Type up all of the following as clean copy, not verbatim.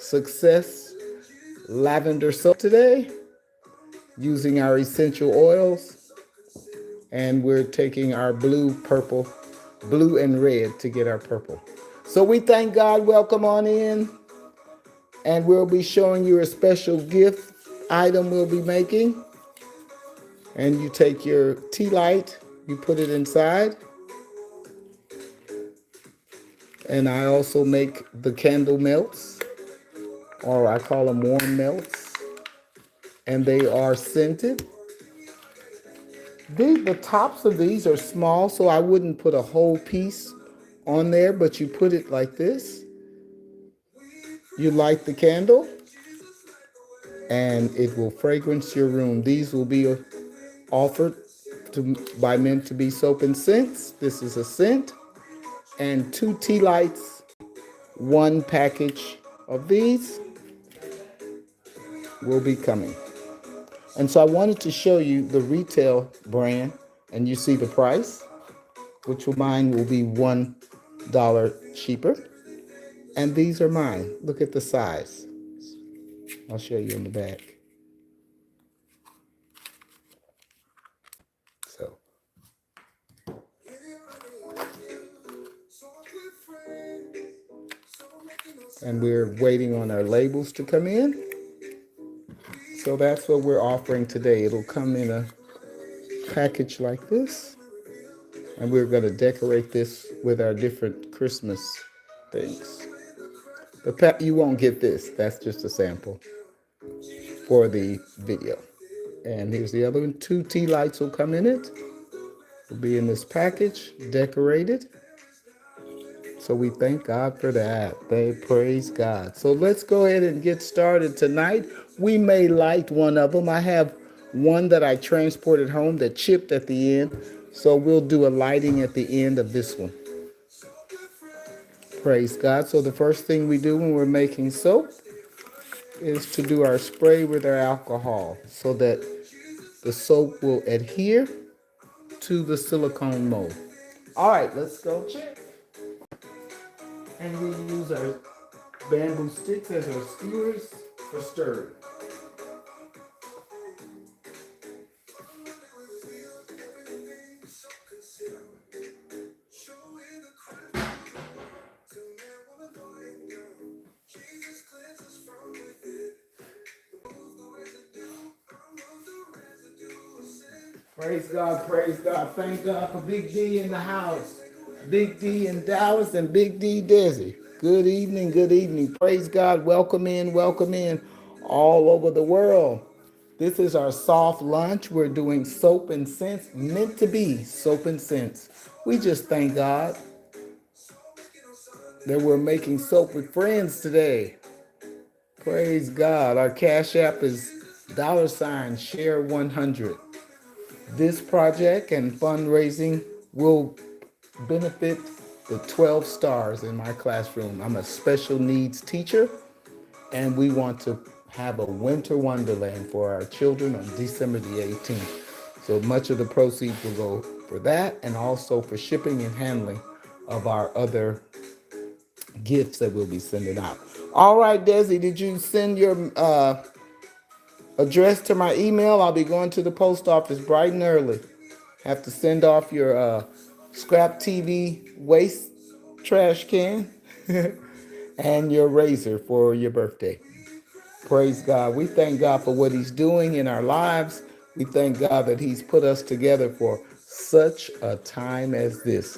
Success lavender soap today using our essential oils. And we're taking our blue and red to get our purple. So we thank God. Welcome on in. And we'll be showing you a special gift item we'll be making. And you take your tea light, you put it inside. And I also make the candle melts, or I call them warm melts. And they are scented. The tops of these are small, so I wouldn't put a whole piece on there, but you put it like this. You light the candle, and it will fragrance your room. These will be offered by men to be soap and scents. This is a scent. And 2 tea lights, 1 package of these will be coming. And so I wanted to show you the retail brand, and you see the price, which mine will be $1 cheaper. And these are mine. Look at the size. I'll show you in the back. So, and we're waiting on our labels to come in. So that's what we're offering today. It'll come in a package like this. And we're going to decorate this with our different Christmas things. You won't get this. That's just a sample for the video. And here's the other one. 2 tea lights will come in it. Will be in this package, decorated. So we thank God for that. They praise God. So let's go ahead and get started tonight. We may light one of them. I have one that I transported home that chipped at the end. So we'll do a lighting at the end of this one. Praise God. So the first thing we do when we're making soap is to do our spray with our alcohol so that the soap will adhere to the silicone mold. All right, let's go check. And we use our bamboo sticks as our skewers for stirring. Praise God, praise God. Thank God for Big D in the house. Big D in Dallas and Big D Desi. Good evening, good evening. Praise God. Welcome in all over the world. This is our soft lunch. We're doing soap and scents, meant to be soap and scents. We just thank God that we're making soap with friends today. Praise God. Our Cash App is $share100. This project and fundraising will benefit the 12 stars in my classroom. I'm a special needs teacher, and we want to have a winter wonderland for our children on December the 18th. So much of the proceeds will go for that, and also for shipping and handling of our other gifts that we'll be sending out. All right, Desi, did you send your address to my email? I'll be going to the post office bright and early. Have to send off your scrap TV waste trash can and your razor for your birthday. Praise God. We thank God for what he's doing in our lives. We thank God that he's put us together for such a time as this.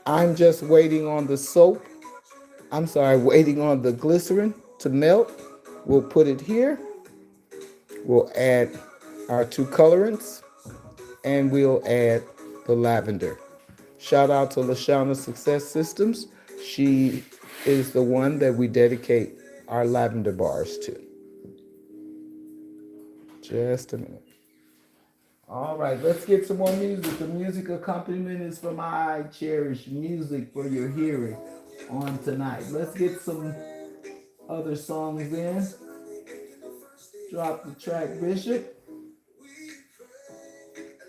I'm just waiting on the soap. Waiting on the glycerin to melt. We'll put it here. We'll add our 2 colorants, and we'll add the lavender. Shout out to Lushonna Success Systems. She is the one that we dedicate our lavender bars to. Just a minute. All right, let's get some more music. The music accompaniment is from I Cherish Music for your hearing on tonight. Let's get some other songs in. Drop the track, Bishop.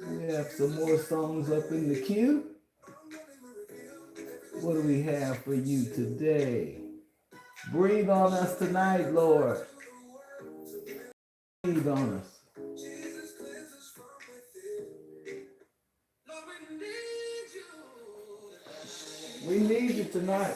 We have some more songs up in the queue. What do we have for you today? Breathe on us tonight, Lord. Breathe on us. We need you tonight.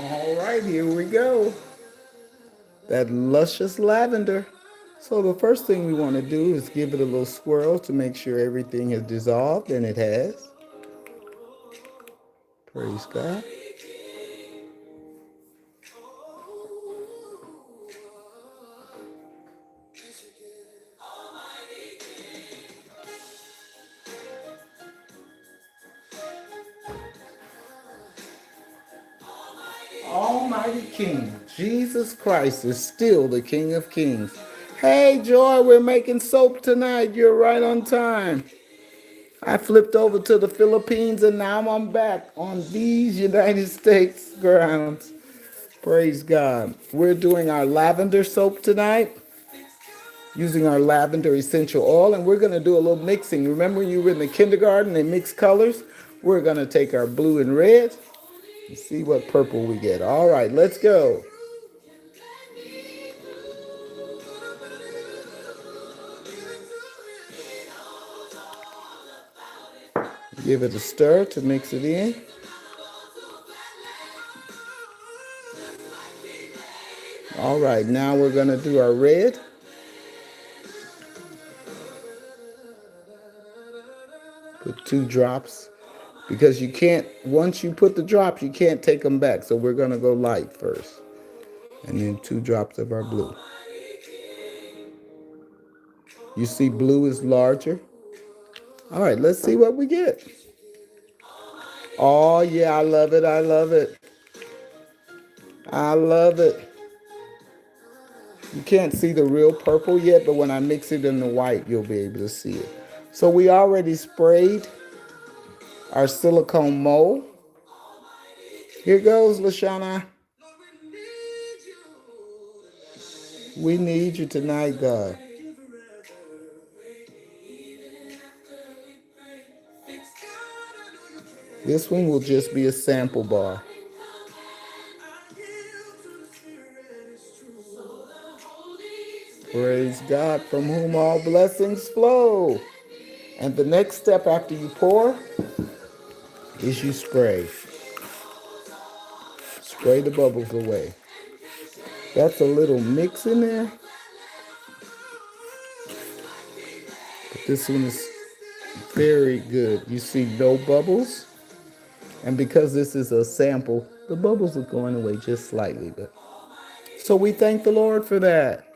All right, here we go. That luscious lavender. So the first thing we want to do is give it a little swirl to make sure everything has dissolved, and it has. Praise God. Almighty King, Jesus Christ is still the King of Kings. Hey, Joy, we're making soap tonight. You're right on time. I flipped over to the Philippines and now I'm back on these United States grounds. Praise God. We're doing our lavender soap tonight using our lavender essential oil, and we're going to do a little mixing. Remember when you were in the kindergarten and mixed colors? We're going to take our blue and red and see what purple we get. All right, let's go. Give it a stir to mix it in. All right, now we're going to do our red. Put 2 drops because you can't, once you put the drops, you can't take them back. So we're going to go light first. And then 2 drops of our blue. You see blue is larger. All right, let's see what we get. Oh, yeah, I love it. I love it. I love it. You can't see the real purple yet, but when I mix it in the white, you'll be able to see it. So we already sprayed our silicone mold. Here goes, Lushonna. We need you tonight, God. This one will just be a sample bar. Praise God, from whom all blessings flow. And the next step after you pour is you spray. Spray the bubbles away. That's a little mix in there. But this one is very good. You see no bubbles. And because this is a sample, the bubbles are going away just slightly. But so we thank the Lord for that.